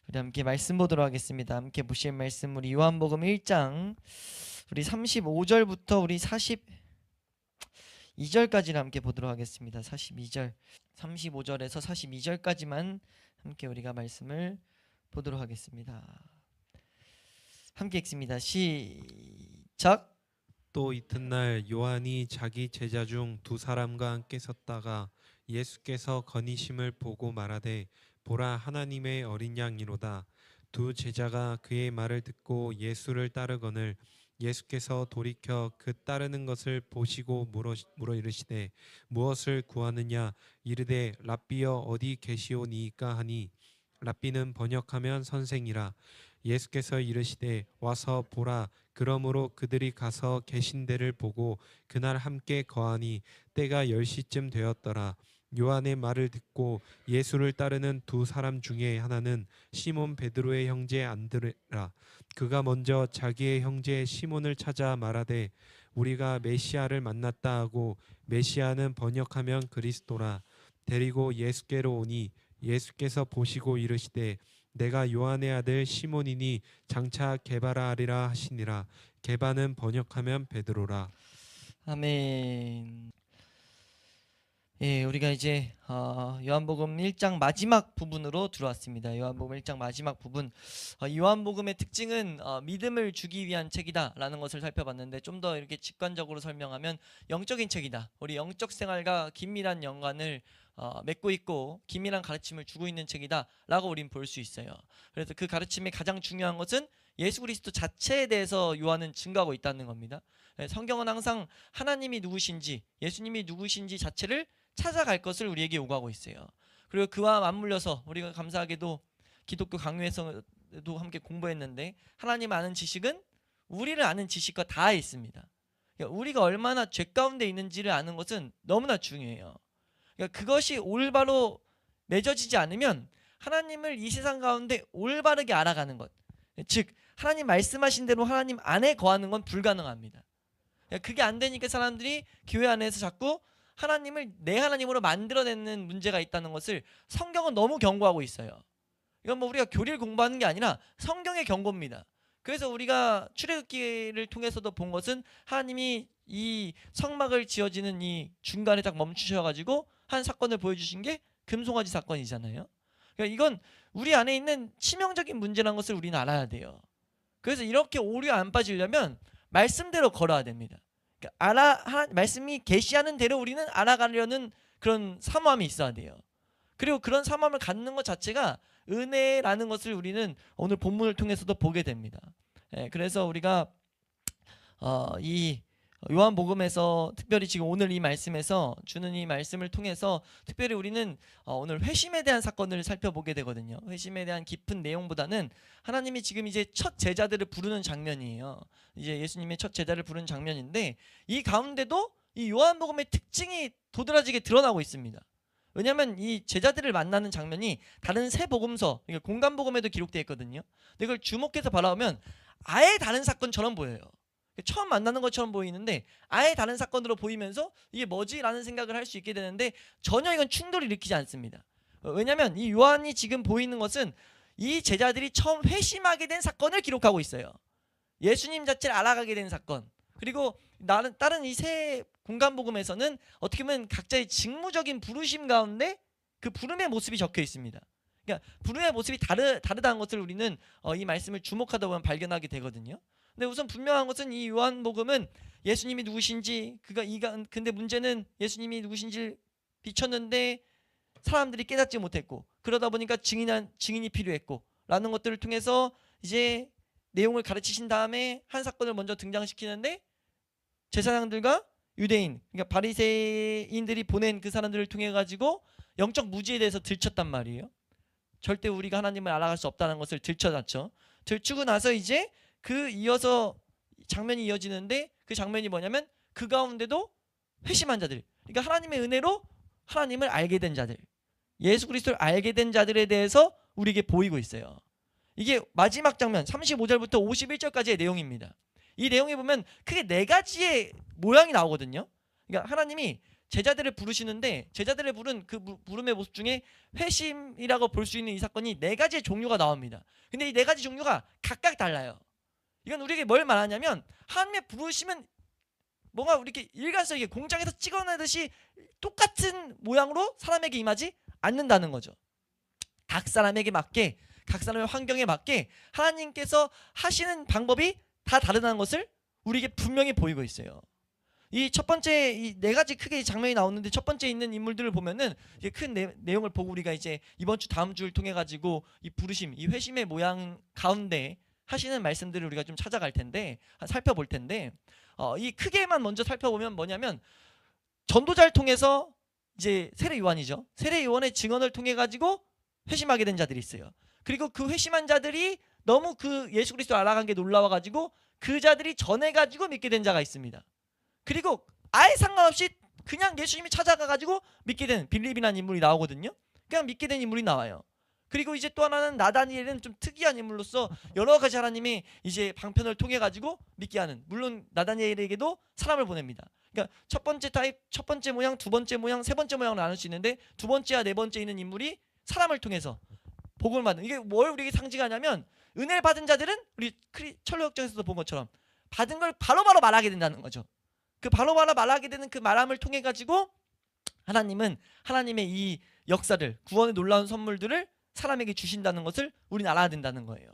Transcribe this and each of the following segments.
우리 함께 말씀 보도록 하겠습니다. 함께 보실 말씀 우리 요한복음 1장 우리 35절부터 우리 42절까지를 함께 보도록 하겠습니다. 42절 35절에서 42절까지만 함께 우리가 말씀을 보도록 하겠습니다. 함께 읽습니다. 시작. 또 이튿날 요한이 자기 제자 중 두 사람과 함께 섰다가 예수께서 건의심을 보고 말하되 보라 하나님의 어린 양이로다. 두 제자가 그의 말을 듣고 예수를 따르거늘 예수께서 돌이켜 그 따르는 것을 보시고 물어 이르시되 무엇을 구하느냐 이르되 랍비여 어디 계시오니이까 하니 랍비는 번역하면 선생이라. 예수께서 이르시되 와서 보라. 그러므로 그들이 가서 계신 데를 보고 그날 함께 거하니 때가 10시쯤 되었더라. 요한의 말을 듣고 예수를 따르는 두 사람 중에 하나는 시몬 베드로의 형제 안드레라. 그가 먼저 자기의 형제 시몬을 찾아 말하되 우리가 메시아를 만났다 하고 메시아는 번역하면 그리스도라. 데리고 예수께로 오니 예수께서 보시고 이르시되 내가 요한의 아들 시몬이니 장차 게바라 하리라 하시니라. 게바는 번역하면 베드로라. 아멘. 예, 우리가 이제 요한복음 1장 마지막 부분으로 들어왔습니다. 요한복음 1장 마지막 부분. 요한복음의 특징은 믿음을 주기 위한 책이다라는 것을 살펴봤는데 좀 더 이렇게 직관적으로 설명하면 영적인 책이다. 우리 영적 생활과 긴밀한 연관을 맺고 있고 긴밀한 가르침을 주고 있는 책이다라고 우리는 볼 수 있어요. 그래서 그 가르침의 가장 중요한 것은 예수 그리스도 자체에 대해서 요한은 증거하고 있다는 겁니다. 성경은 항상 하나님이 누구신지 예수님이 누구신지 자체를 찾아갈 것을 우리에게 요구하고 있어요. 그리고 그와 맞물려서 우리가 감사하게도 기독교 강요에서도 함께 공부했는데 하나님 아는 지식은 우리를 아는 지식과 다 있습니다. 그러니까 우리가 얼마나 죄 가운데 있는지를 아는 것은 너무나 중요해요. 그러니까 그것이 올바로 맺어지지 않으면 하나님을 이 세상 가운데 올바르게 알아가는 것, 즉 하나님 말씀하신 대로 하나님 안에 거하는 건 불가능합니다. 그러니까 그게 안 되니까 사람들이 교회 안에서 자꾸 하나님을 내 하나님으로 만들어내는 문제가 있다는 것을 성경은 너무 경고하고 있어요. 이건 뭐 우리가 교리를 공부하는 게 아니라 성경의 경고입니다. 그래서 우리가 출애굽기를 통해서도 본 것은 하나님이 이 성막을 지어지는 이 중간에 딱 멈추셔가지고 한 사건을 보여주신 게 금송아지 사건이잖아요. 그러니까 이건 우리 안에 있는 치명적인 문제라는 것을 우리는 알아야 돼요. 그래서 이렇게 오류에 안 빠지려면 말씀대로 걸어야 됩니다. 그러니까 말씀이 계시하는 대로 우리는 알아가려는 그런 사모함이 있어야 돼요. 그리고 그런 사모함을 갖는 것 자체가 은혜라는 것을 우리는 오늘 본문을 통해서도 보게 됩니다. 그래서 우리가 이 요한복음에서 특별히 지금 오늘 이 말씀에서 주는 이 말씀을 통해서 특별히 우리는 오늘 회심에 대한 사건을 살펴보게 되거든요. 회심에 대한 깊은 내용보다는 하나님이 지금 이제 첫 제자들을 부르는 장면이에요. 이제 예수님의 첫 제자를 부르는 장면인데 이 가운데도 이 요한복음의 특징이 도드라지게 드러나고 있습니다. 왜냐하면 이 제자들을 만나는 장면이 다른 세 복음서, 그러니까 공간복음에도 기록되어 있거든요. 근데 이걸 주목해서 바라보면 아예 다른 사건처럼 보여요. 처음 만나는 것처럼 보이는데 아예 다른 사건으로 보이면서 이게 뭐지? 라는 생각을 할 수 있게 되는데 전혀 이건 충돌을 일으키지 않습니다. 왜냐하면 이 요한이 지금 보이는 것은 이 제자들이 처음 회심하게 된 사건을 기록하고 있어요. 예수님 자체를 알아가게 된 사건. 그리고 다른 이 세 공간복음에서는 어떻게 보면 각자의 직무적인 부르심 가운데 그 부름의 모습이 적혀 있습니다. 그러니까 부름의 모습이 다르다는 것을 우리는 이 말씀을 주목하다 보면 발견하게 되거든요. 근데 우선 분명한 것은 이 요한복음은 예수님이 누구신지 근데 문제는 예수님이 누구신지 비쳤는데 사람들이 깨닫지 못했고 그러다 보니까 증인이 필요했고 라는 것들을 통해서 이제 내용을 가르치신 다음에 한 사건을 먼저 등장시키는데 제사장들과 유대인 그러니까 바리새인들이 보낸 그 사람들을 통해 가지고 영적 무지에 대해서 들쳤단 말이에요. 절대 우리가 하나님을 알아갈 수 없다는 것을 들춰놨죠. 들추고 나서 이제 이어서 장면이 이어지는데 그 장면이 뭐냐면 그 가운데도 회심한 자들, 그러니까 하나님의 은혜로 하나님을 알게 된 자들, 예수 그리스도를 알게 된 자들에 대해서 우리에게 보이고 있어요. 이게 마지막 장면 35절부터 51절까지의 내용입니다. 이 내용에 보면 크게 네 가지의 모양이 나오거든요. 그러니까 하나님이 제자들을 부르시는데 제자들을 부른 그 부름의 모습 중에 회심이라고 볼 수 있는 이 사건이 네 가지의 종류가 나옵니다. 근데 이 네 가지 종류가 각각 달라요. 이건 우리에게 뭘 말하냐면 하나님의 부르심은 뭔가 이렇게 일관성있게 공장에서 찍어내듯이 똑같은 모양으로 사람에게 임하지 않는다는 거죠. 각 사람에게 맞게, 각 사람의 환경에 맞게 하나님께서 하시는 방법이 다 다르다는 것을 우리에게 분명히 보이고 있어요. 이 첫 번째 이 네 가지 크게 장면이 나오는데 첫 번째 있는 인물들을 보면은 이게 큰 내용을 보고 우리가 이제 이번 주 다음 주를 통해 가지고 이 부르심, 이 회심의 모양 가운데 하시는 말씀들을 우리가 좀 찾아갈 텐데 살펴볼 텐데 이 크게만 먼저 살펴보면 뭐냐면 전도자를 통해서 이제 세례 요한이죠. 세례 요한의 증언을 통해 가지고 회심하게 된 자들이 있어요. 그리고 그 회심한 자들이 너무 그 예수 그리스도를 알아간 게 놀라워 가지고 그 자들이 전해 가지고 믿게 된 자가 있습니다. 그리고 아예 상관없이 그냥 예수님이 찾아가 가지고 믿게 된 빌립이라는 인물이 나오거든요. 그냥 믿게 된 인물이 나와요. 그리고 이제 또 하나는 나다니엘은 좀 특이한 인물로서 여러 가지 하나님이 이제 방편을 통해 가지고 믿게 하는, 물론 나다니엘에게도 사람을 보냅니다. 그러니까 첫 번째 타입, 첫 번째 모양, 두 번째 모양, 세 번째 모양을 나눌 수 있는데 두 번째와 네 번째 있는 인물이 사람을 통해서 복음을 받는, 이게 뭘 우리에게 상징하냐면 은혜를 받은 자들은 우리 철로역정에서도 본 것처럼 받은 걸 바로바로 말하게 된다는 거죠. 그 바로바로 말하게 되는 그 말함을 통해 가지고 하나님은 하나님의 이 역사를, 구원의 놀라운 선물들을 사람에게 주신다는 것을 우리는 알아야 된다는 거예요.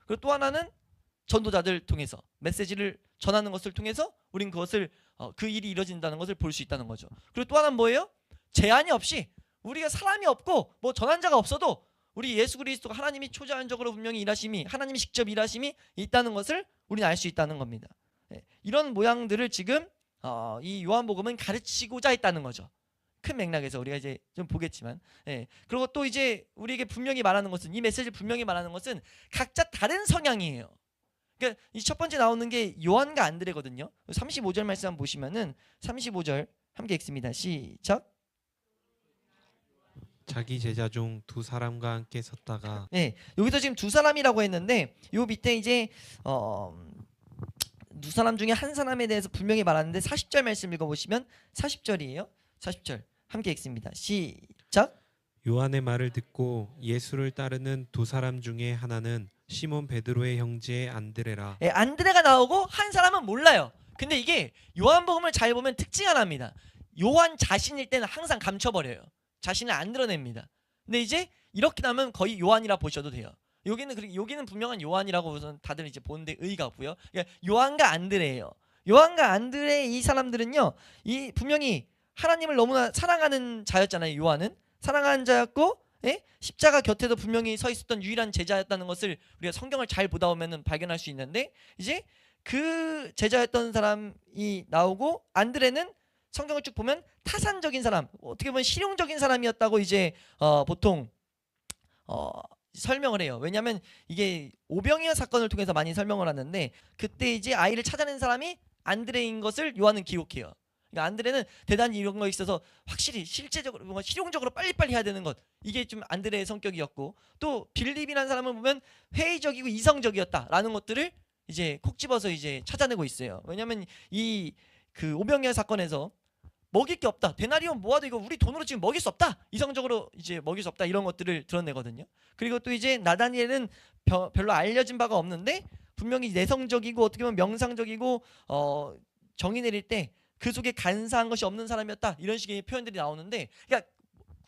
그리고 또 하나는 전도자들 통해서 메시지를 전하는 것을 통해서 우린 그것을 그 일이 이루어진다는 것을 볼 수 있다는 거죠. 그리고 또 하나는 뭐예요? 제한이 없이 우리가 사람이 없고 뭐 전환자가 없어도 우리 예수 그리스도가 하나님이 초자연적으로 분명히 일하심이, 하나님이 직접 일하심이 있다는 것을 우리는 알 수 있다는 겁니다. 이런 모양들을 지금 이 요한복음은 가르치고자 했다는 거죠. 큰 맥락에서 우리가 이제 좀 보겠지만, 그리고 또 이제 우리에게 분명히 말하는 것은, 이 메시지를 분명히 말하는 것은 각자 다른 성향이에요. 그러니까 이 첫 번째 나오는 게 요한과 안드레거든요. 35절 말씀 한번 보시면은 35절 함께 읽습니다. 시작. 자기 제자 중 두 사람과 함께 섰다가 여기서 지금 두 사람이라고 했는데 요 밑에 이제 두 사람 중에 한 사람에 대해서 분명히 말하는데 40절 말씀 읽어보시면 40절이에요. 40절 함께 읽습니다. 시작. 요한의 말을 듣고 예수를 따르는 두 사람 중에 하나는 시몬 베드로의 형제 안드레라. 안드레가 나오고 한 사람은 몰라요. 근데 이게 요한복음을 잘 보면 특징 하나입니다. 요한 자신일 때는 항상 감춰버려요. 자신을 안 드러냅니다. 근데 이제 이렇게 나면 거의 요한이라 보셔도 돼요. 여기는 분명한 요한이라고 우선 다들 이제 보는데 의의가 없고요. 그러니까 요한과 안드레예요. 요한과 안드레 이 사람들은요, 이 분명히 하나님을 너무나 사랑하는 자였잖아요. 요한은 사랑하는 자였고, 십자가 곁에도 분명히 서 있었던 유일한 제자였다는 것을 우리가 성경을 잘 보다 보면은 발견할 수 있는데, 이제 그 제자였던 사람이 나오고 안드레는 성경을 쭉 보면 타산적인 사람, 어떻게 보면 실용적인 사람이었다고 이제 보통 설명을 해요. 왜냐하면 이게 오병이어 사건을 통해서 많이 설명을 하는데, 그때 이제 아이를 찾아낸 사람이 안드레인 것을 요한은 기록해요. 그러니까 안드레는 대단히 이런 거에 있어서 확실히 실제적으로 뭔가 실용적으로 빨리빨리 해야 되는 것, 이게 좀 안드레의 성격이었고, 또 빌립이라는 사람을 보면 회의적이고 이성적이었다라는 것들을 이제 콕 집어서 이제 찾아내고 있어요. 왜냐하면 이 그 오병이어 사건에서 먹일 게 없다, 데나리온 모아도 이거 우리 돈으로 지금 먹일 수 없다, 이성적으로 이제 먹일 수 없다, 이런 것들을 드러내거든요. 그리고 또 이제 나다니엘은 별로 알려진 바가 없는데 분명히 내성적이고 어떻게 보면 명상적이고 정의 내릴 때 그 속에 간사한 것이 없는 사람이었다, 이런 식의 표현들이 나오는데, 그러니까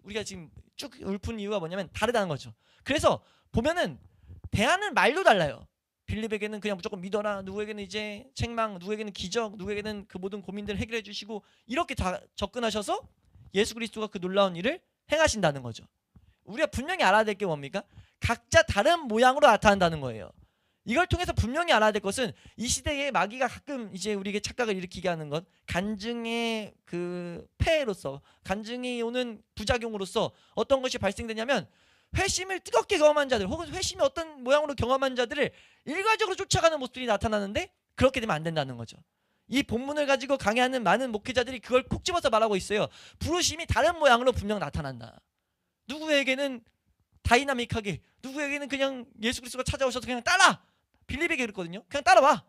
우리가 지금 쭉 읊은 이유가 뭐냐면 다르다는 거죠. 그래서 보면은 대하는 말도 달라요. 빌립에게는 그냥 무조건 믿어라, 누구에게는 이제 책망, 누구에게는 기적, 누구에게는 그 모든 고민들을 해결해 주시고, 이렇게 다 접근하셔서 예수 그리스도가 그 놀라운 일을 행하신다는 거죠. 우리가 분명히 알아야 될 게 뭡니까? 각자 다른 모양으로 나타난다는 거예요. 이걸 통해서 분명히 알아야 될 것은, 이 시대에 마귀가 가끔 이제 우리에게 착각을 일으키게 하는 것, 간증의 그 폐해로서, 간증이 오는 부작용으로서 어떤 것이 발생되냐면, 회심을 뜨겁게 경험한 자들, 혹은 회심이 어떤 모양으로 경험한 자들을 일괄적으로 쫓아가는 모습들이 나타나는데, 그렇게 되면 안 된다는 거죠. 이 본문을 가지고 강해하는 많은 목회자들이 그걸 콕 집어서 말하고 있어요. 부르심이 다른 모양으로 분명 나타난다. 누구에게는 다이나믹하게, 누구에게는 그냥 예수 그리스도가 찾아오셔서 그냥 따라, 빌립에게 그랬거든요. 그냥 따라와.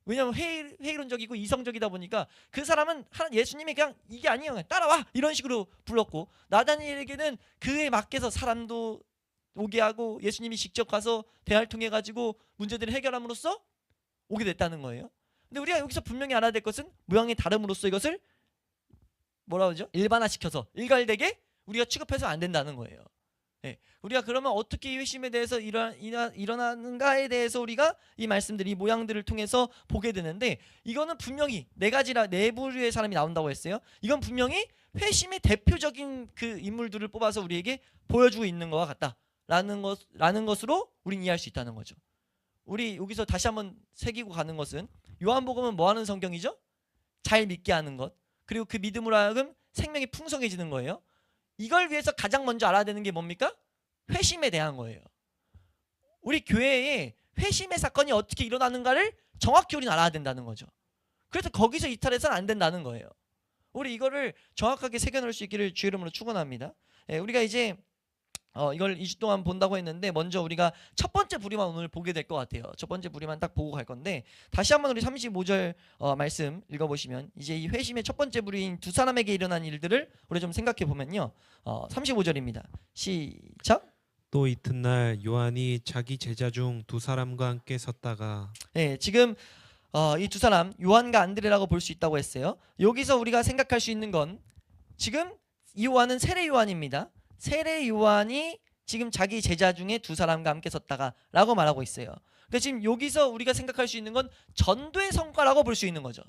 왜냐하면 회의론적이고 이성적이다 보니까 그 사람은 예수님이 그냥 이게 아니에요, 그냥 따라와 이런 식으로 불렀고, 나다니엘에게는 그에 맞게서 사람도 오게 하고 예수님이 직접 가서 대화를 통해 가지고 문제들을 해결함으로써 오게 됐다는 거예요. 근데 우리가 여기서 분명히 알아야 될 것은 모양의 다름으로써 이것을 뭐라 그러죠? 일반화시켜서 일괄되게 우리가 취급해서 안 된다는 거예요. 예, 우리가 그러면 어떻게 이 회심에 대해서 일어나는가에 대해서 우리가 이 말씀들, 이 모양들을 통해서 보게 되는데, 이거는 분명히 네 부류의 사람이 나온다고 했어요. 이건 분명히 회심의 대표적인 그 인물들을 뽑아서 우리에게 보여주고 있는 것과 같다라는 것으로 우리는 이해할 수 있다는 거죠. 우리 여기서 다시 한번 새기고 가는 것은, 요한복음은 뭐 하는 성경이죠? 잘 믿게 하는 것, 그리고 그 믿음으로 하여금 생명이 풍성해지는 거예요. 이걸 위해서 가장 먼저 알아야 되는 게 뭡니까? 회심에 대한 거예요. 우리 교회에 회심의 사건이 어떻게 일어나는가를 정확히 우리는 알아야 된다는 거죠. 그래서 거기서 이탈해서는 안 된다는 거예요. 우리 이거를 정확하게 새겨놓을 수 있기를 주의 이름으로 축원합니다. 우리가 이제 이걸 2주 동안 본다고 했는데, 먼저 우리가 첫 번째 부류만 오늘 보게 될 것 같아요. 첫 번째 부류만 딱 보고 갈 건데, 다시 한번 우리 35절 말씀 읽어보시면, 이제 이 회심의 첫 번째 부류인 두 사람에게 일어난 일들을 우리 좀 생각해 보면요, 35절입니다. 시작. 또 이튿날 요한이 자기 제자 중 두 사람과 함께 섰다가. 지금 이 두 사람 요한과 안드레라고 볼 수 있다고 했어요. 여기서 우리가 생각할 수 있는 건, 지금 이 요한은 세례 요한입니다. 세례 요한이 지금 자기 제자 중에 두 사람과 함께 섰다가 라고 말하고 있어요. 그러니까 지금 여기서 우리가 생각할 수 있는 건 전도의 성과라고 볼 수 있는 거죠.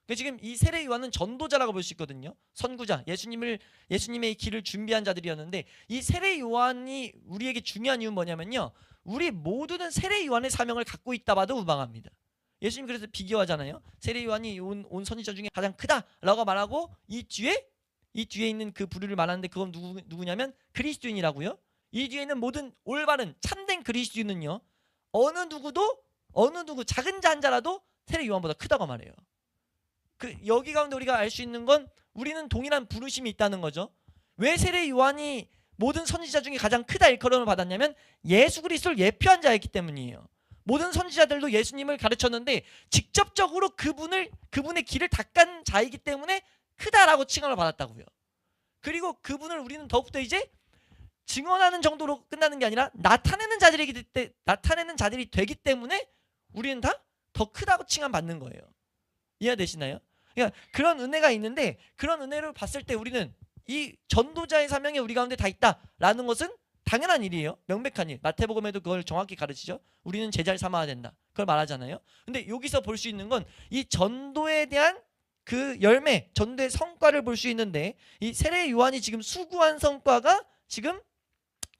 그러니까 지금 이 세례 요한은 전도자라고 볼 수 있거든요. 선구자, 예수님의 길을 준비한 자들이었는데, 이 세례 요한이 우리에게 중요한 이유는 뭐냐면요, 우리 모두는 세례 요한의 사명을 갖고 있다 봐도 무방합니다. 예수님 그래서 비교하잖아요. 세례 요한이 온 선지자 중에 가장 크다라고 말하고, 이 뒤에 있는 그 부류를 말하는데, 그건 누구냐면 그리스도인이라고요. 이 뒤에 있는 모든 올바른 참된 그리스도인은요, 어느 누구 작은 자 한 자라도 세례 요한보다 크다고 말해요. 여기 가운데 우리가 알 수 있는 건, 우리는 동일한 부르심이 있다는 거죠. 왜 세례 요한이 모든 선지자 중에 가장 크다 일컬음을 받았냐면, 예수 그리스도를 예표한 자였기 때문이에요. 모든 선지자들도 예수님을 가르쳤는데 직접적으로 그분의 길을 닦은 자이기 때문에 크다라고 칭함을 받았다고요. 그리고 그분을 우리는 더욱더 이제 증언하는 정도로 끝나는 게 아니라 나타내는 자들이 되기 때문에 우리는 다 더 크다고 칭함받는 거예요. 이해되시나요? 그러니까 그런 은혜가 있는데, 그런 은혜를 봤을 때 우리는 이 전도자의 사명이 우리 가운데 다 있다라는 것은 당연한 일이에요. 명백한 일. 마태복음에도 그걸 정확히 가르치죠. 우리는 제자를 삼아야 된다, 그걸 말하잖아요. 근데 여기서 볼 수 있는 건 이 전도에 대한 그 열매, 전도의 성과를 볼 수 있는데, 이 세례 요한이 지금 수고한 성과가 지금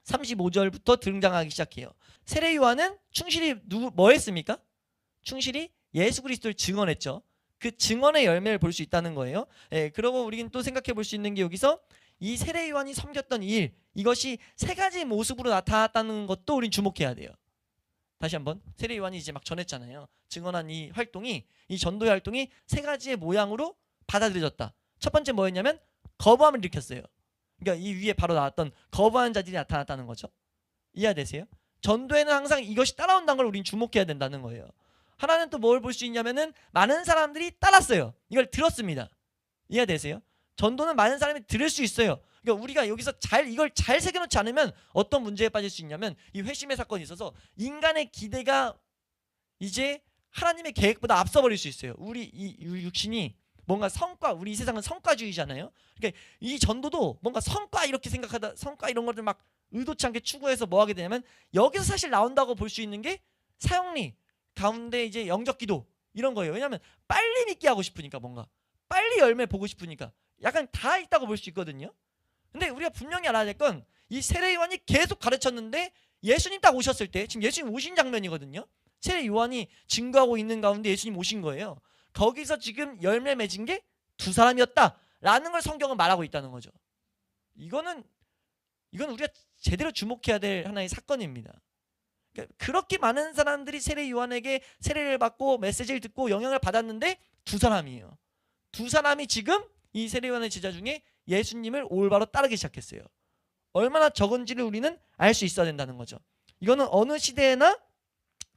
35절부터 등장하기 시작해요. 세례 요한은 충실히 뭐 했습니까? 충실히 예수 그리스도를 증언했죠. 그 증언의 열매를 볼 수 있다는 거예요. 그러고 우리는 또 생각해 볼 수 있는 게, 여기서 이 세례 요한이 섬겼던 일, 이것이 세 가지 모습으로 나타났다는 것도 우린 주목해야 돼요. 다시 한번, 세례 요한이 이제 막 전했잖아요. 증언한 이 활동이, 이 전도의 활동이 세 가지의 모양으로 받아들여졌다. 첫 번째 뭐였냐면 거부함을 일으켰어요. 그러니까 이 위에 바로 나왔던 거부하는 자들이 나타났다는 거죠. 이해되세요? 전도에는 항상 이것이 따라온다는 걸 우린 주목해야 된다는 거예요. 하나는 또 뭘 볼 수 있냐면은, 많은 사람들이 따랐어요. 이걸 들었습니다. 이해되세요? 전도는 많은 사람이 들을 수 있어요. 그러니까 우리가 여기서 이걸 잘 새겨놓지 않으면 어떤 문제에 빠질 수 있냐면, 이 회심의 사건이 있어서 인간의 기대가 이제 하나님의 계획보다 앞서버릴 수 있어요. 우리 이 육신이 뭔가 우리 세상은 성과주의잖아요. 그러니까 이 전도도 뭔가 성과 이렇게 생각하다, 성과 이런 것들 막 의도치 않게 추구해서 뭐 하게 되냐면, 여기서 사실 나온다고 볼 수 있는 게 사형리 가운데 이제 영적기도 이런 거예요. 왜냐하면 빨리 믿게 하고 싶으니까, 뭔가 빨리 열매 보고 싶으니까 약간 다 있다고 볼 수 있거든요. 근데 우리가 분명히 알아야 될 건, 이 세례 요한이 계속 가르쳤는데 예수님 딱 오셨을 때, 지금 예수님 오신 장면이거든요. 세례 요한이 증거하고 있는 가운데 예수님 오신 거예요. 거기서 지금 열매 맺은 게 두 사람이었다라는 걸 성경은 말하고 있다는 거죠. 이건 우리가 제대로 주목해야 될 하나의 사건입니다. 그러니까 그렇게 많은 사람들이 세례 요한에게 세례를 받고 메시지를 듣고 영향을 받았는데 두 사람이에요. 두 사람이 지금 이 세례 요한의 제자 중에 예수님을 올바로 따르기 시작했어요. 얼마나 적은지를 우리는 알 수 있어야 된다는 거죠. 이거는 어느 시대에나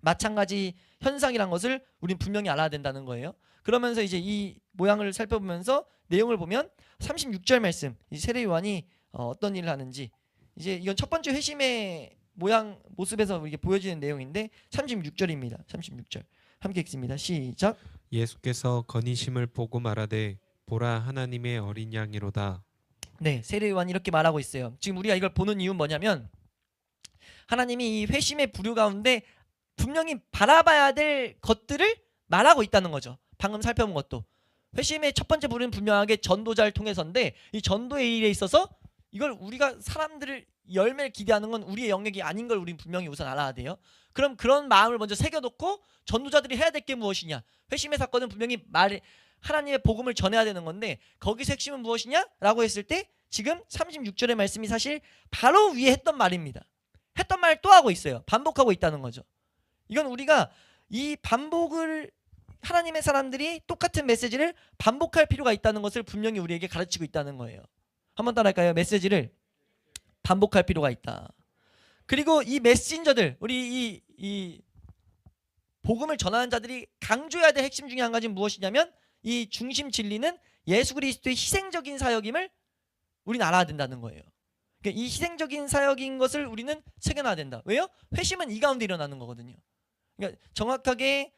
마찬가지 현상이란 것을 우린 분명히 알아야 된다는 거예요. 그러면서 이제 이 모양을 살펴보면서 내용을 보면 36절 말씀, 이 세례 요한이 어떤 일을 하는지, 이제 이건 첫 번째 회심의 모양 모습에서 이게 보여지는 내용인데 36절입니다. 36절 함께 읽습니다. 시작. 예수께서 건의심을 보고 말하되 보라 하나님의 어린 양이로다. 네, 세례 요한이 이렇게 말하고 있어요. 지금 우리가 이걸 보는 이유는 뭐냐면 하나님이 이 회심의 부류 가운데 분명히 바라봐야 될 것들을 말하고 있다는 거죠. 방금 살펴본 것도 회심의 첫 번째 부류는 분명하게 전도자를 통해서인데, 이 전도의 일에 있어서 이걸 우리가 사람들을 열매를 기대하는 건 우리의 영역이 아닌 걸 우리는 분명히 우선 알아야 돼요. 그럼 그런 마음을 먼저 새겨놓고 전도자들이 해야 될 게 무엇이냐? 회심의 사건은 분명히 하나님의 복음을 전해야 되는 건데 거기서 핵심은 무엇이냐라고 했을 때 지금 36절의 말씀이 사실 바로 위에 했던 말입니다. 했던 말 또 하고 있어요. 반복하고 있다는 거죠. 이건 우리가 이 반복을 하나님의 사람들이 똑같은 메시지를 반복할 필요가 있다는 것을 분명히 우리에게 가르치고 있다는 거예요. 한번 따라할까요? 메시지를 반복할 필요가 있다. 그리고 이 메신저들, 우리 이 복음을 전하는 자들이 강조해야 될 핵심 중에 한 가지는 무엇이냐면 이 중심 진리는 예수 그리스도의 희생적인 사역임을 우리는 알아야 된다는 거예요. 그러니까 이 희생적인 사역인 것을 우리는 새겨놔야 된다. 왜요? 회심은 이 가운데 일어나는 거거든요. 그러니까 정확하게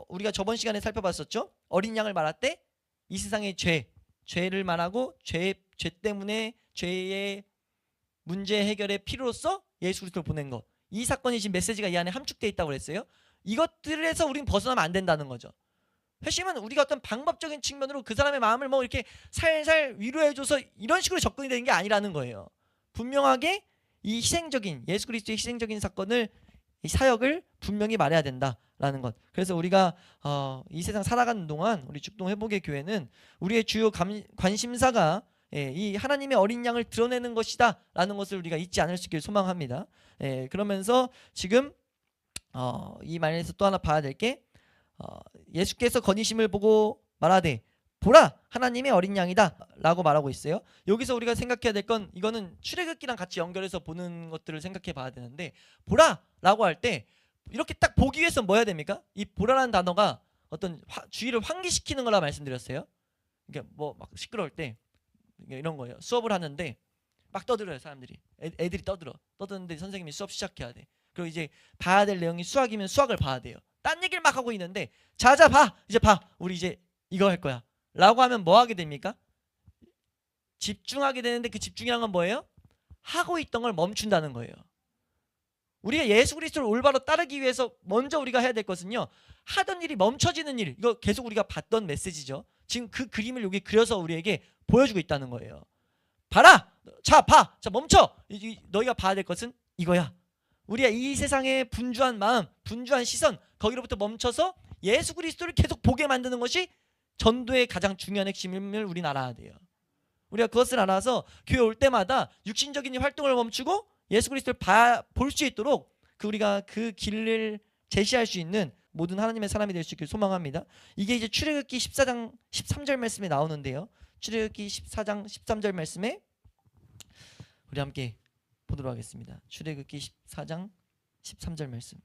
우리가 저번 시간에 살펴봤었죠. 어린 양을 말할 때 이 세상의 죄를 말하고 죄 때문에 죄의 문제 해결의 필요로서 예수 그리스도를 보낸 것. 이 사건이 지금 메시지가 이 안에 함축되어 있다고 그랬어요. 이것들에서 우리는 벗어나면 안 된다는 거죠. 회심은 우리가 어떤 방법적인 측면으로 그 사람의 마음을 뭐 이렇게 살살 위로해줘서 이런 식으로 접근이 되는 게 아니라는 거예요. 분명하게 이 희생적인 예수 그리스도의 희생적인 사건을, 이 사역을 분명히 말해야 된다라는 것. 그래서 우리가 이 세상 살아가는 동안 우리 죽동 회복의 교회는 우리의 주요 관심사가 이 하나님의 어린 양을 드러내는 것이다라는 것을 우리가 잊지 않을 수 있기를 소망합니다. 그러면서 지금 이 말에서 또 하나 봐야 될 게 예수께서 건의심을 보고 말하되 보라 하나님의 어린 양이다 라고 말하고 있어요. 여기서 우리가 생각해야 될 건, 이거는 출애굽기랑 같이 연결해서 보는 것들을 생각해 봐야 되는데, 보라 라고 할 때 이렇게 딱 보기 위해서 뭐 해야 됩니까? 이 보라라는 단어가 어떤 주의를 환기시키는 거라 말씀드렸어요. 그러니까 뭐 막 시끄러울 때 이런 거예요. 수업을 하는데 막 떠들어요 사람들이. 애들이 떠드는데 선생님이 수업 시작해야 돼. 그리고 이제 봐야 될 내용이 수학이면 수학을 봐야 돼요. 딴 얘기를 막 하고 있는데 자자 봐, 이제 봐, 우리 이제 이거 할 거야 라고 하면 뭐 하게 됩니까? 집중하게 되는데 그 집중이란 건 뭐예요? 하고 있던 걸 멈춘다는 거예요. 우리가 예수 그리스도를 올바로 따르기 위해서 먼저 우리가 해야 될 것은요, 하던 일이 멈춰지는 일. 이거 계속 우리가 봤던 메시지죠. 지금 그 그림을 여기 그려서 우리에게 보여주고 있다는 거예요. 봐라, 자 봐, 자 멈춰. 너희가 봐야 될 것은 이거야. 우리가 이 세상의 분주한 마음, 분주한 시선, 거기로부터 멈춰서 예수 그리스도를 계속 보게 만드는 것이 전도의 가장 중요한 핵심임을 우리는 알아야 돼요. 우리가 그것을 알아서 교회 올 때마다 육신적인 활동을 멈추고 예수 그리스도를 볼 수 있도록 우리가 그 길을 제시할 수 있는 모든 하나님의 사람이 될 수 있기를 소망합니다. 이게 이제 출애굽기 14장 13절 말씀에 나오는데요. 출애굽기 14장 13절 말씀에 우리 함께 보도록 하겠습니다. 출애굽기 14장 13절 말씀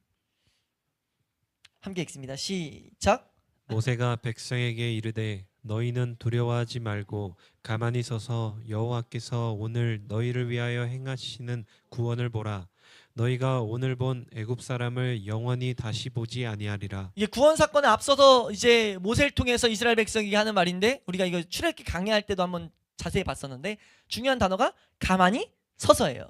함께 읽습니다. 시작. 모세가 백성에게 이르되 너희는 두려워하지 말고 가만히 서서 여호와께서 오늘 너희를 위하여 행하시는 구원을 보라. 너희가 오늘 본 애굽 사람을 영원히 다시 보지 아니하리라. 이게 구원 사건에 앞서서 이제 모세를 통해서 이스라엘 백성에게 하는 말인데, 우리가 이거 출애굽기 강의할 때도 한번 자세히 봤었는데 중요한 단어가 가만히 서서예요.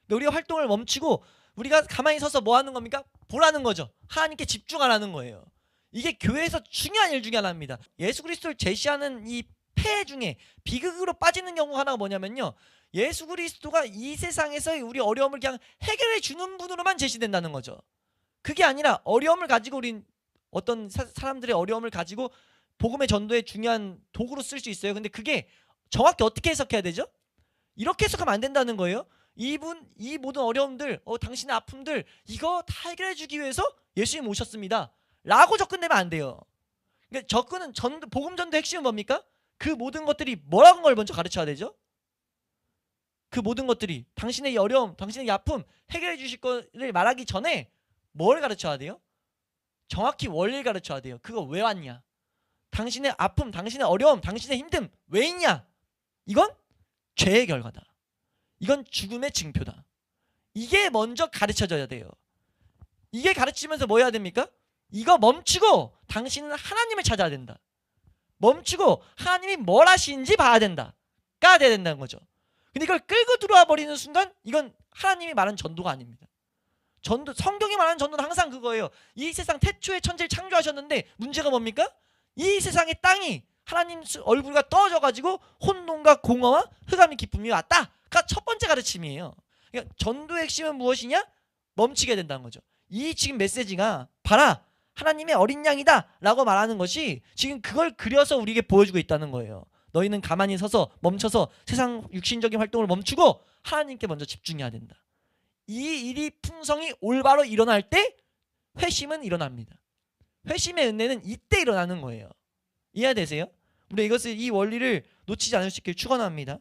그러니까 우리가 활동을 멈추고 우리가 가만히 서서 뭐 하는 겁니까? 보라는 거죠. 하나님께 집중하라는 거예요. 이게 교회에서 중요한 일 중에 하나입니다. 예수 그리스도를 제시하는 이 폐 중에 비극으로 빠지는 경우가 하나가 뭐냐면요, 예수 그리스도가 이 세상에서의 우리 어려움을 그냥 해결해 주는 분으로만 제시된다는 거죠. 그게 아니라 어려움을 가지고 우린 어떤 사람들의 어려움을 가지고 복음의 전도에 중요한 도구로 쓸 수 있어요. 근데 그게 정확히 어떻게 해석해야 되죠? 이렇게 해석하면 안 된다는 거예요. 이 모든 어려움들, 당신의 아픔들, 이거 다 해결해 주기 위해서 예수님 오셨습니다 라고 접근되면 안 돼요. 그러니까 접근은 복음 전도의 핵심은 뭡니까? 그 모든 것들이 뭐라는 걸 먼저 가르쳐야 되죠. 그 모든 것들이 당신의 어려움, 당신의 아픔 해결해 주실 거를 말하기 전에 뭘 가르쳐야 돼요? 정확히 원리를 가르쳐야 돼요. 그거 왜 왔냐? 당신의 아픔, 당신의 어려움, 당신의 힘듦 왜 있냐? 이건 죄의 결과다. 이건 죽음의 징표다. 이게 먼저 가르쳐져야 돼요. 이게 가르치면서 뭐 해야 됩니까? 이거 멈추고 당신은 하나님을 찾아야 된다. 멈추고 하나님이 뭘 하시는지 봐야 된다. 가 돼야 된다는 거죠. 근데 이걸 끌고 들어와 버리는 순간 이건 하나님이 말하는 전도가 아닙니다. 전도, 성경이 말하는 전도는 항상 그거예요. 이 세상 태초에 천지를 창조하셨는데 문제가 뭡니까? 이 세상의 땅이 하나님 얼굴과 떨어져 가지고 혼돈과 공허와 흑암의 기쁨이 왔다가 첫 번째 가르침이에요. 그러니까 전도의 핵심은 무엇이냐? 멈추게 된다는 거죠. 이 지금 메시지가 봐라, 하나님의 어린 양이다 라고 말하는 것이 지금 그걸 그려서 우리에게 보여주고 있다는 거예요. 너희는 가만히 서서 멈춰서 세상 육신적인 활동을 멈추고 하나님께 먼저 집중해야 된다. 이 일이 풍성이 올바로 일어날 때 회심은 일어납니다. 회심의 은혜는 이때 일어나는 거예요. 이해되세요? 우리 이 원리를 놓치지 않을 수 있길 축원합니다.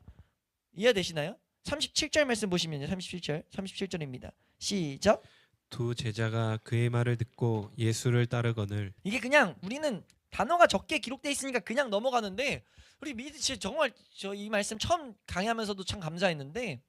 이해되시나요? 37절 말씀 보시면요. 37절입니다. 시작. 두 제자가 그의 말을 듣고 예수를 따르거늘. 이게 그냥 우리는 단어가 적게 기록되어 있으니까 그냥 넘어가는데 우리 믿으시 정말 저 이 말씀 처음 강의하면서도 참 감사했는데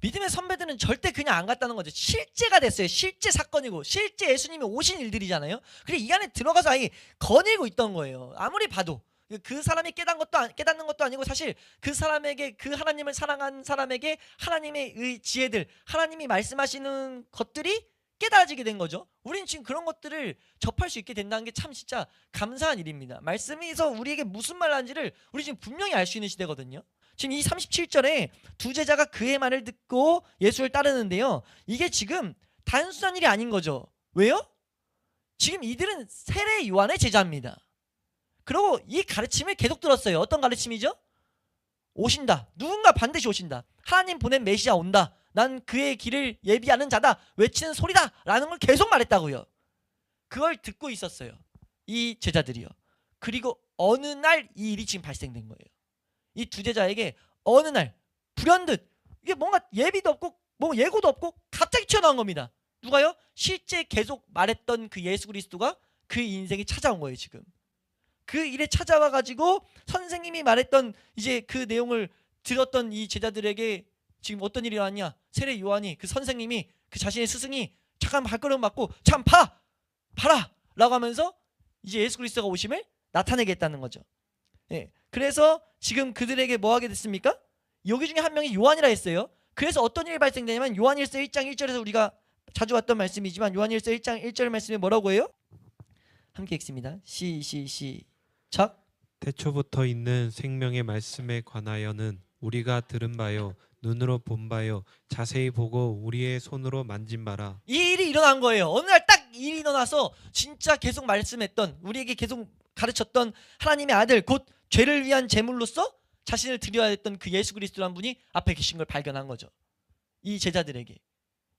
믿음의 선배들은 절대 그냥 안 갔다는 거죠. 실제가 됐어요. 실제 사건이고 실제 예수님이 오신 일들이잖아요. 그리고 이 안에 들어가서 아예 거닐고 있던 거예요. 아무리 봐도 그 사람이 깨닫는 것도 아니고 사실 그 사람에게, 그 하나님을 사랑한 사람에게 하나님의 지혜들, 하나님이 말씀하시는 것들이 깨달아지게 된 거죠. 우리는 지금 그런 것들을 접할 수 있게 된다는 게 참 진짜 감사한 일입니다. 말씀에서 우리에게 무슨 말 하는지를 우리 지금 분명히 알 수 있는 시대거든요. 지금 이 37절에 두 제자가 그의 말을 듣고 예수를 따르는데요. 이게 지금 단순한 일이 아닌 거죠. 왜요? 지금 이들은 세례 요한의 제자입니다. 그리고 이 가르침을 계속 들었어요. 어떤 가르침이죠? 오신다. 누군가 반드시 오신다. 하나님 보낸 메시아 온다. 난 그의 길을 예비하는 자다. 외치는 소리다. 라는 걸 계속 말했다고요. 그걸 듣고 있었어요. 이 제자들이요. 그리고 어느 날 이 일이 지금 발생된 거예요. 이 두 제자에게 어느 날 불현듯 이게 뭔가 예비도 없고 뭐 예고도 없고 갑자기 튀어나온 겁니다. 누가요? 실제 계속 말했던 그 예수 그리스도가 그 인생에 찾아온 거예요. 지금 그 일에 찾아와 가지고 선생님이 말했던 이제 그 내용을 들었던 이 제자들에게 지금 어떤 일이 일어났냐? 세례 요한이, 그 선생님이, 그 자신의 스승이 잠깐 발걸음 맞고 참 봐라 라고 하면서 이제 예수 그리스도가 오심을 나타내게 했다는 거죠. 예. 그래서 지금 그들에게 뭐 하게 됐습니까? 여기 중에 한 명이 요한이라 했어요. 그래서 어떤 일이 발생되냐면 요한일서 1장 1절에서 우리가 자주 왔던 말씀이지만 요한일서 1장 1절 말씀이 뭐라고 해요? 함께 읽습니다. 시작. 태초부터 있는 생명의 말씀에 관하여는 우리가 들은 바요 눈으로 본 바요 자세히 보고 우리의 손으로 만진 바라. 이 일이 일어난 거예요. 어느 날 딱 이 일이 일어나서 진짜 계속 말씀했던, 우리에게 계속 가르쳤던 하나님의 아들, 곧 죄를 위한 제물로서 자신을 드려야 했던 그 예수 그리스도라는 분이 앞에 계신 걸 발견한 거죠. 이 제자들에게.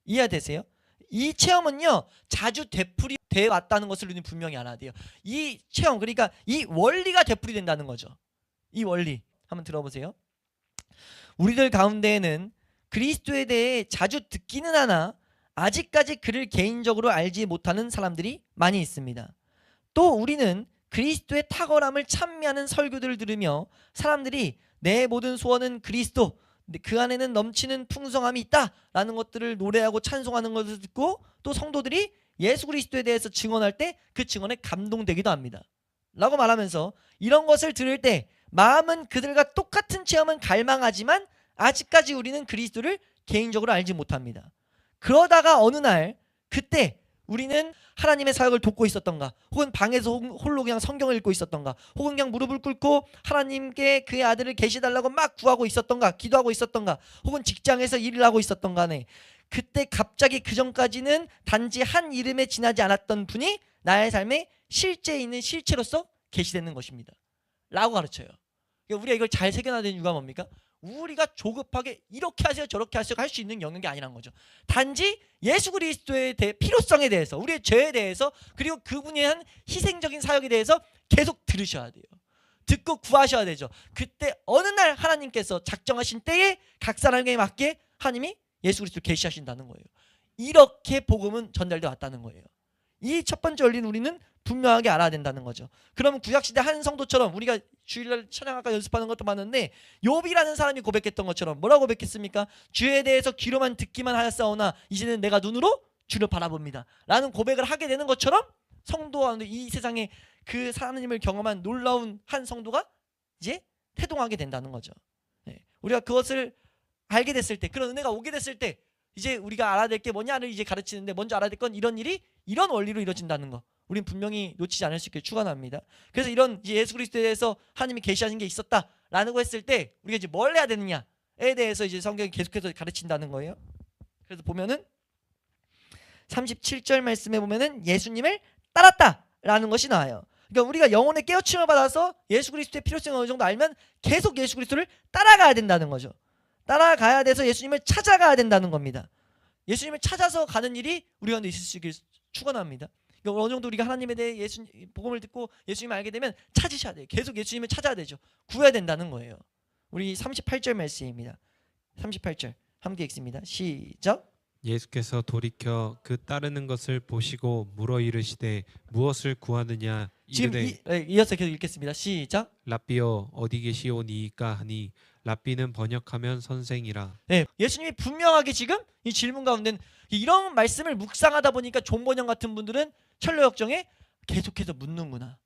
이해되세요? 이 체험은요 자주 되풀이되어 왔다는 것을 우리는 분명히 알아야 돼요. 이 체험, 그러니까 이 원리가 되풀이된다는 거죠. 이 원리 한번 들어보세요. 우리들 가운데에는 그리스도에 대해 자주 듣기는 하나 아직까지 그를 개인적으로 알지 못하는 사람들이 많이 있습니다. 또 우리는 그리스도의 탁월함을 찬미하는 설교들을 들으며 사람들이 내 모든 소원은 그리스도, 그 안에는 넘치는 풍성함이 있다라는 것들을 노래하고 찬송하는 것을 듣고 또 성도들이 예수 그리스도에 대해서 증언할 때 그 증언에 감동되기도 합니다. 라고 말하면서 이런 것을 들을 때 마음은 그들과 똑같은 체험은 갈망하지만 아직까지 우리는 그리스도를 개인적으로 알지 못합니다. 그러다가 어느 날 그때 우리는 하나님의 사역을 돕고 있었던가, 혹은 방에서 홀로 그냥 성경을 읽고 있었던가, 혹은 그냥 무릎을 꿇고 하나님께 그의 아들을 계시달라고 막 구하고 있었던가, 기도하고 있었던가, 혹은 직장에서 일을 하고 있었던가 하네. 그때 갑자기 그 전까지는 단지 한 이름에 지나지 않았던 분이 나의 삶에 실제 있는 실체로서 계시되는 것입니다. 라고 가르쳐요. 그러니까 우리가 이걸 잘 새겨놔야 되는 이유가 뭡니까? 우리가 조급하게 이렇게 하세요 저렇게 하세요 할 수 있는 영역이 아니란 거죠. 단지 예수 그리스도의 필요성에 대해서, 우리의 죄에 대해서, 그리고 그분이 한 희생적인 사역에 대해서 계속 들으셔야 돼요. 듣고 구하셔야 되죠. 그때 어느 날 하나님께서 작정하신 때에 각 사람에게 맞게 하나님이 예수 그리스도를 계시하신다는 거예요. 이렇게 복음은 전달되어 왔다는 거예요. 이 첫 번째 원리는 우리는 분명하게 알아야 된다는 거죠. 그러면 구약시대 한 성도처럼 우리가 주일날 찬양학과 연습하는 것도 많은데 욥이라는 사람이 고백했던 것처럼 뭐라고 고백했습니까? 주에 대해서 귀로만 듣기만 하였사오나 이제는 내가 눈으로 주를 바라봅니다 라는 고백을 하게 되는 것처럼 성도와 이 세상에 그 하나님을 경험한 놀라운 한 성도가 이제 태동하게 된다는 거죠. 우리가 그것을 알게 됐을 때, 그런 은혜가 오게 됐을 때 이제 우리가 알아야 될 게 뭐냐를 이제 가르치는데, 먼저 알아야 될 건 이런 일이 이런 원리로 이루어진다는 거, 우린 분명히 놓치지 않을 수 있게 축원합니다. 그래서 이런 이제 예수 그리스도에 대해서 하나님이 계시하신 게 있었다라고 했을 때 우리가 이제 뭘 해야 되느냐에 대해서 이제 성경이 계속해서 가르친다는 거예요. 그래서 보면은 37절 말씀에 보면은 예수님을 따랐다라는 것이 나와요. 그러니까 우리가 영혼의 깨우침을 받아서 예수 그리스도의 필요성을 어느 정도 알면 계속 예수 그리스도를 따라가야 된다는 거죠. 따라가야 돼서 예수님을 찾아가야 된다는 겁니다. 예수님을 찾아서 가는 일이 우리 가운데 있을 수 있길 축원합니다. 그러니까 어느 정도 우리가 하나님에 대해 예수 복음을 듣고 예수님을 알게 되면 찾으셔야 돼요. 계속 예수님을 찾아야 되죠. 구해야 된다는 거예요. 우리 38절 말씀입니다. 38절 함께 읽습니다. 시작. 예수께서 돌이켜 그 따르는 것을 보시고 물어 이르시되 무엇을 구하느냐 지금 이르되 이어서 계속 읽겠습니다. 시작. 랍비여 어디 계시오니이까 하니 랍비는 번역하면 선생이라. 네, 예수님이 분명하게 지금 이 질문 가운데는 이런 말씀을 묵상하다 보니까 존번영 같은 분들은 철로역정에 계속해서 묻는구나.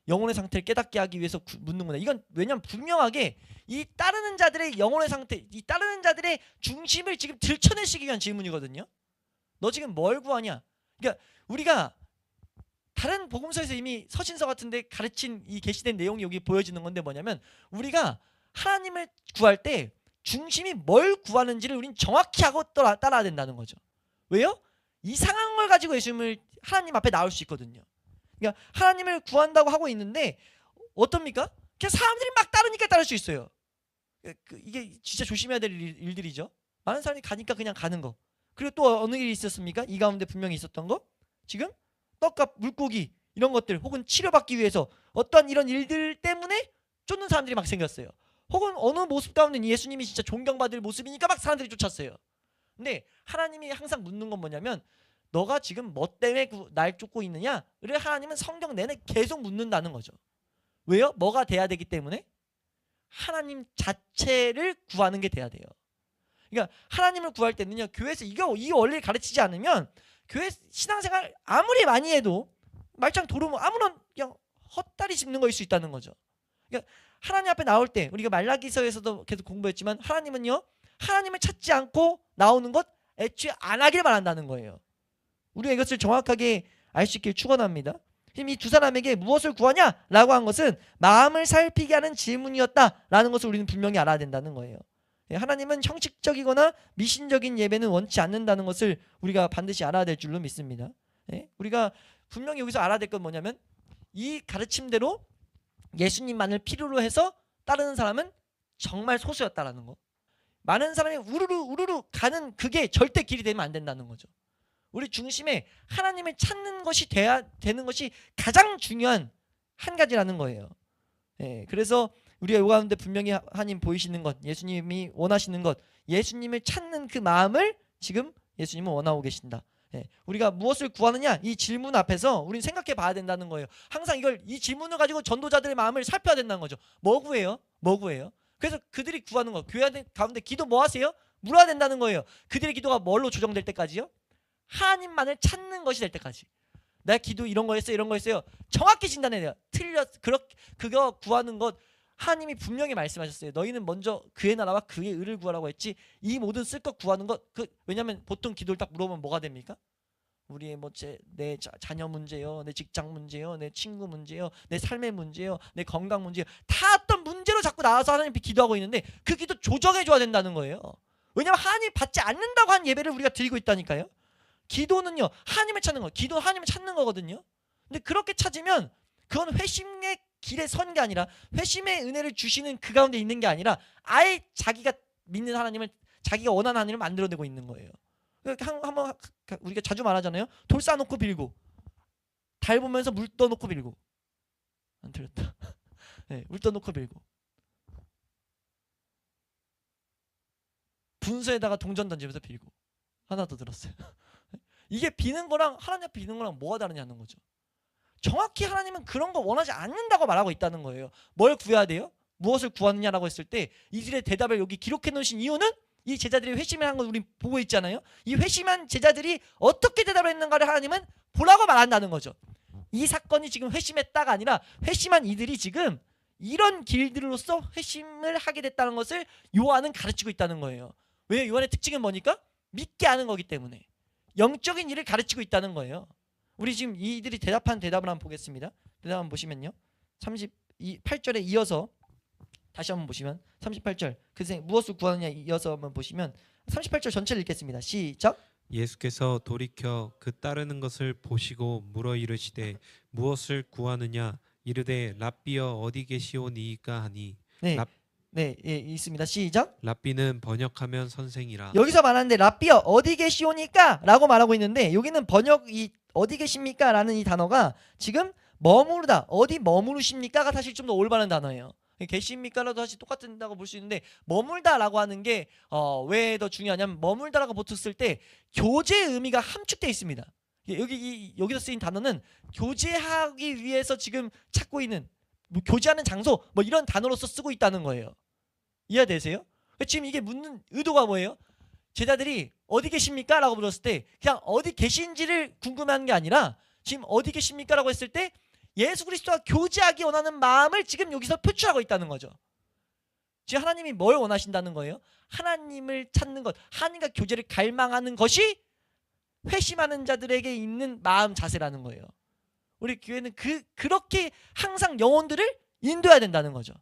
영혼의 상태를 깨닫게 하기 위해서 묻는구나. 이건 왜냐하면 분명하게 이 따르는 자들의 영혼의 상태, 이 따르는 자들의 중심을 지금 들춰내시기 위한 질문이거든요. 너 지금 뭘 구하냐? 그러니까 우리가 다른 복음서에서 이미 서신서 같은데 가르친 이 계시된 내용이 여기 보여지는 건데, 뭐냐면 우리가 하나님을 구할 때 중심이 뭘 구하는지를 우린 정확히 하고 따라야 된다는 거죠. 왜요? 이상한 걸 가지고 예수님을 하나님 앞에 나올 수 있거든요. 그러니까 하나님을 구한다고 하고 있는데 어떻습니까? 그냥 사람들이 막 따르니까 따를 수 있어요. 이게 진짜 조심해야 될 일들이죠. 많은 사람이 가니까 그냥 가는 거. 그리고 또 어느 일이 있었습니까? 이 가운데 분명히 있었던 거, 지금 떡과 물고기 이런 것들, 혹은 치료받기 위해서 어떤 이런 일들 때문에 쫓는 사람들이 막 생겼어요. 혹은 어느 모습 가운데 예수님이 진짜 존경받을 모습이니까 막 사람들이 쫓았어요. 근데 하나님이 항상 묻는 건 뭐냐면, 너가 지금 뭐 때문에 날 쫓고 있느냐를 하나님은 성경 내내 계속 묻는다는 거죠. 왜요? 뭐가 돼야 되기 때문에? 하나님 자체를 구하는 게 돼야 돼요. 그러니까 하나님을 구할 때는요, 교회에서 이 원리를 가르치지 않으면 교회 신앙생활 아무리 많이 해도 말짱 도루묵 아무런 그냥 헛다리 짚는 거일 수 있다는 거죠. 그러니까 하나님 앞에 나올 때 우리가 말라기서에서도 계속 공부했지만, 하나님은요 하나님을 찾지 않고 나오는 것 애초에 안 하길 바란다는 거예요. 우리가 이것을 정확하게 알 수 있길 축원합니다. 이 두 사람에게 무엇을 구하냐라고 한 것은 마음을 살피게 하는 질문이었다라는 것을 우리는 분명히 알아야 된다는 거예요. 하나님은 형식적이거나 미신적인 예배는 원치 않는다는 것을 우리가 반드시 알아야 될 줄로 믿습니다. 우리가 분명히 여기서 알아야 될 건 뭐냐면, 이 가르침대로 예수님만을 필요로 해서 따르는 사람은 정말 소수였다라는 거. 많은 사람이 우르르 가는 그게 절대 길이 되면 안 된다는 거죠. 우리 중심에 하나님을 찾는 것이 돼야 되는 것이 가장 중요한 한 가지라는 거예요. 그래서 우리가 요 가운데 분명히 하나님 보이시는 것, 예수님이 원하시는 것, 예수님을 찾는 그 마음을 지금 예수님은 원하고 계신다. 우리가 무엇을 구하느냐, 이 질문 앞에서 우리는 생각해 봐야 된다는 거예요. 항상 이 질문을 가지고 전도자들의 마음을 살펴야 된다는 거죠. 뭐 구해요? 뭐 구해요? 그래서 그들이 구하는 거, 교회 가운데 기도 뭐 하세요? 물어야 된다는 거예요. 그들의 기도가 뭘로 조정될 때까지요? 하나님만을 찾는 것이 될 때까지. 내가 기도 이런 거 했어요, 이런 거 했어요. 정확히 진단해야 돼요. 그거 구하는 것 하나님이 분명히 말씀하셨어요. 너희는 먼저 그의 나라와 그의 의를 구하라고 했지, 이 모든 쓸 것 구하는 것, 왜냐하면 보통 기도를 딱 물어보면 뭐가 됩니까? 우리의 내 자녀 문제요, 내 직장 문제요, 내 친구 문제요, 내 삶의 문제요, 내 건강 문제요, 다 어떤 문제로 자꾸 나와서 하나님 앞에 기도하고 있는데, 그 기도 조정해 줘야 된다는 거예요. 왜냐하면 하나님 받지 않는다고 한 예배를 우리가 드리고 있다니까요. 기도는요 하나님을 찾는 거, 기도는 하나님을 찾는 거거든요. 근데 그렇게 찾으면 그건 회심의 길에 선 게 아니라, 회심의 은혜를 주시는 그 가운데 있는 게 아니라, 아예 자기가 믿는 하나님을, 자기가 원하는 하나님을 만들어내고 있는 거예요. 한번 우리가 자주 말하잖아요. 돌 쌓아놓고 빌고, 달 보면서 물 떠놓고 빌고. 안 들렸다. 물 떠놓고 빌고, 분수에다가 동전 던지면서 빌고. 하나 더 들었어요. 이게 비는 거랑 하나님 앞에 비는 거랑 뭐가 다르냐는 거죠. 정확히 하나님은 그런 거 원하지 않는다고 말하고 있다는 거예요. 뭘 구해야 돼요? 무엇을 구하느냐라고 했을 때 이들의 대답을 여기 기록해 놓으신 이유는 이 제자들이 회심을 한 걸 우리 보고 있잖아요. 이 회심한 제자들이 어떻게 대답을 했는가를 하나님은 보라고 말한다는 거죠. 이 사건이 지금 회심했다가 아니라 회심한 이들이 지금 이런 길들로서 회심을 하게 됐다는 것을 요한은 가르치고 있다는 거예요. 왜? 요한의 특징은 뭐니까? 믿게 하는 거기 때문에 영적인 일을 가르치고 있다는 거예요. 우리 지금 이들이 대답한 대답을 한번 보겠습니다. 대답 한번 보시면요. 38절에 이어서 다시 한번 보시면 38절 무엇을 구하느냐 이어서 한번 보시면 38절 전체를 읽겠습니다. 시작. 예수께서 돌이켜 그 따르는 것을 보시고 물어 이르시되 무엇을 구하느냐 이르되 랍비여 어디 계시오니이까 하니 네, 랍- 네, 예, 있습니다. 시작. 랍비는 번역하면 선생이라. 여기서 말하는데 랍비여 어디 계시오니까 라고 말하고 있는데 여기는 번역이 어디 계십니까 라는 이 단어가 지금 머무르다 어디 머무르십니까가 사실 좀 더 올바른 단어예요. 계십니까라도 사실 똑같다고 볼 수 있는데 머물다라고 하는 게 왜 더 중요하냐면 머물다라고 붙었을 때 교제의 의미가 함축되어 있습니다. 여기서 쓰인 단어는 교제하기 위해서 지금 찾고 있는 뭐 교제하는 장소 뭐 이런 단어로서 쓰고 있다는 거예요. 이해되세요? 지금 이게 묻는 의도가 뭐예요? 제자들이 어디 계십니까? 라고 물었을 때 그냥 어디 계신지를 궁금해하는 게 아니라 지금 어디 계십니까? 라고 했을 때 예수 그리스도와 교제하기 원하는 마음을 지금 여기서 표출하고 있다는 거죠. 지금 하나님이 뭘 원하신다는 거예요? 하나님을 찾는 것, 하나님과 교제를 갈망하는 것이 회심하는 자들에게 있는 마음 자세라는 거예요. 우리 교회는 그렇게 항상 영혼들을 인도해야 된다는 거죠.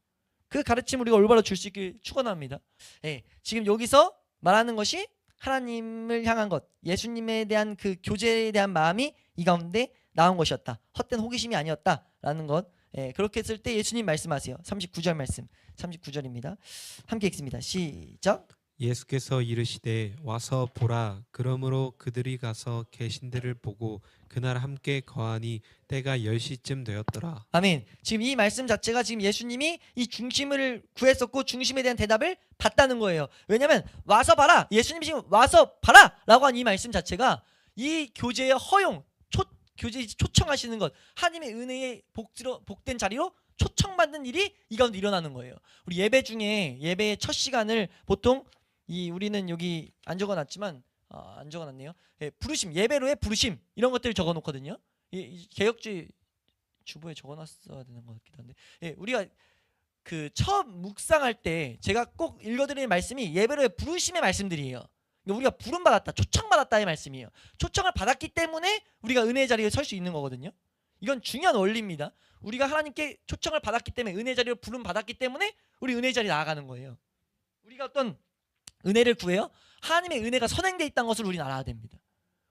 그 가르침을 우리가 올바로 줄 수 있길 축원합니다. 예, 지금 여기서 말하는 것이 하나님을 향한 것, 예수님에 대한 그 교제에 대한 마음이 이 가운데 나온 것이었다. 헛된 호기심이 아니었다라는 것. 예, 그렇게 했을 때 예수님 말씀하세요. 39절 말씀. 39절입니다. 함께 읽습니다. 시작. 예수께서 이르시되 와서 보라. 그러므로 그들이 가서 계신 데를 보고 그날 함께 거하니 때가 10시쯤 되었더라. 아멘. 지금 이 말씀 자체가 지금 예수님이 이 중심을 구했었고 중심에 대한 대답을 받다는 거예요. 왜냐하면 와서 봐라. 예수님이 지금 와서 봐라 라고 한 이 말씀 자체가 이 교제의 허용, 교제에 초청하시는 것, 하나님의 은혜에 복된 자리로 초청받는 일이 이 가운데 일어나는 거예요. 우리 예배 중에 예배의 첫 시간을 보통 우리는 여기 안 적어놨지만 안 적어놨네요. 예, 부르심, 예배로의 부르심 이런 것들을 적어놓거든요. 이 개혁주의 주보에 적어놨어야 되는 것 같기도 한데, 예, 우리가 그 처음 묵상할 때 제가 꼭 읽어드리는 말씀이 예배로의 부르심의 말씀들이에요. 우리가 부름 받았다, 초청 받았다의 말씀이에요. 초청을 받았기 때문에 우리가 은혜의 자리에 설 수 있는 거거든요. 이건 중요한 원리입니다. 우리가 하나님께 초청을 받았기 때문에 은혜의 자리로 부름 받았기 때문에 우리 은혜의 자리에 나아가는 거예요. 우리가 어떤 은혜를 구해요? 하나님의 은혜가 선행되어 있다는 것을 우리는 알아야 됩니다.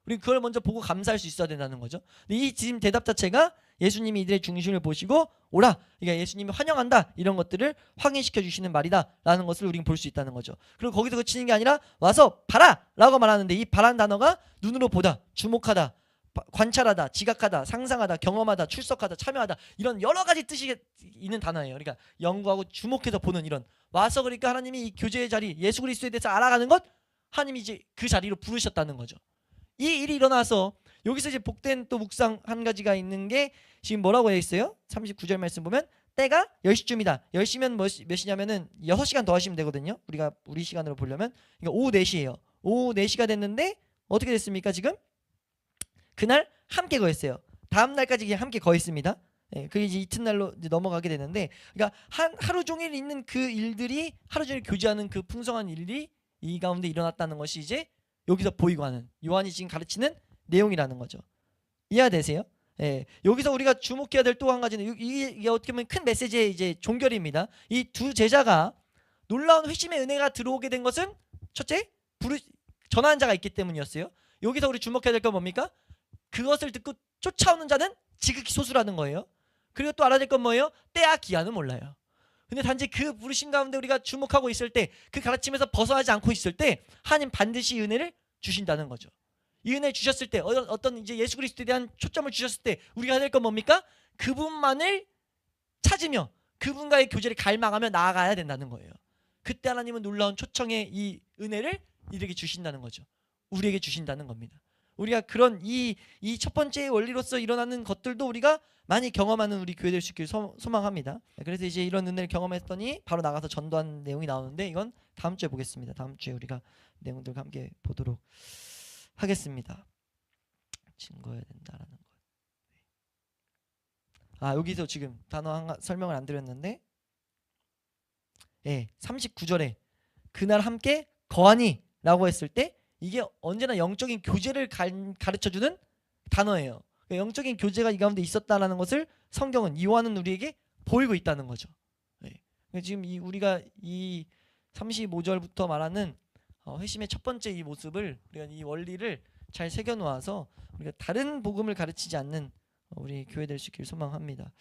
우리는 그걸 먼저 보고 감사할 수 있어야 된다는 거죠. 이 지금 대답 자체가 예수님이 이들의 중심을 보시고 오라, 그러니까 예수님이 환영한다 이런 것들을 확인시켜 주시는 말이다라는 것을 우리는 볼 수 있다는 거죠. 그리고 거기서 그치는 게 아니라 와서 봐라라고 말하는데 이 봐라는 단어가 눈으로 보다, 주목하다, 관찰하다, 지각하다, 상상하다, 경험하다, 출석하다, 참여하다 이런 여러 가지 뜻이 있는 단어예요. 그러니까 연구하고 주목해서 보는 이런 와서 그러니까 하나님이 이 교제의 자리, 예수 그리스도에 대해서 알아가는 것, 하나님이 이제 그 자리로 부르셨다는 거죠. 이 일이 일어나서 여기서 이제 복된 또 묵상 한 가지가 있는 게 지금 뭐라고 해 있어요? 39절 말씀 보면 때가 10시쯤이다. 10시면 몇 시냐면은 6시간 더 하시면 되거든요. 우리 시간으로 보려면 그러니까 오후 4시예요. 오후 4시가 됐는데 어떻게 됐습니까? 지금 그날 함께 거했어요. 다음 날까지 그냥 함께 거했습니다. 예, 그게 이제 이튿날로 이제 넘어가게 되는데, 그러니까 하루 종일 있는 그 일들이 하루 종일 교제하는 그 풍성한 일이 이 가운데 일어났다는 것이 이제 여기서 보이고 하는 요한이 지금 가르치는 내용이라는 거죠. 이해되세요? 예, 여기서 우리가 주목해야 될 또 한 가지는 이게 어떻게 보면 큰 메시지의 이제 종결입니다. 이 두 제자가 놀라운 회심의 은혜가 들어오게 된 것은 첫째 전하는 자가 있기 때문이었어요. 여기서 우리 주목해야 될 건 뭡니까? 그것을 듣고 쫓아오는 자는 지극히 소수라는 거예요. 그리고 또 알아야 될 건 뭐예요? 때와 기한은 몰라요. 근데 단지 그 부르심 가운데 우리가 주목하고 있을 때, 그 가르침에서 벗어나지 않고 있을 때 하나님 반드시 은혜를 주신다는 거죠. 이 은혜를 주셨을 때, 어떤 이제 예수 그리스도에 대한 초점을 주셨을 때 우리가 해야 될 건 뭡니까? 그분만을 찾으며 그분과의 교제를 갈망하며 나아가야 된다는 거예요. 그때 하나님은 놀라운 초청의 이 은혜를 이들에게 주신다는 거죠. 우리에게 주신다는 겁니다. 우리가 그런 이 첫 번째 원리로서 일어나는 것들도 우리가 많이 경험하는 우리 교회 될 수 있길 소망합니다. 그래서 이제 이런 은혜를 경험했더니 바로 나가서 전도한 내용이 나오는데 이건 다음 주에 보겠습니다. 다음 주에 우리가 내용들과 함께 보도록 하겠습니다. 증거해야 된다라는 것. 여기서 지금 단어 설명을 안 드렸는데, 39절에 그날 함께 거하니라고 했을 때 이게 언제나 영적인 교제를 가르쳐주는 단어예요. 그러니까 영적인 교제가 이 가운데 있었다라는 것을 성경은 요한은 우리에게 보이고 있다는 거죠. 그러니까 지금 우리가 이 35절부터 말하는 회심의 첫 번째 이 모습을, 우리가 이 원리를 잘 새겨 놓아서 우리가 다른 복음을 가르치지 않는 우리 교회 될 수 있기를 소망합니다.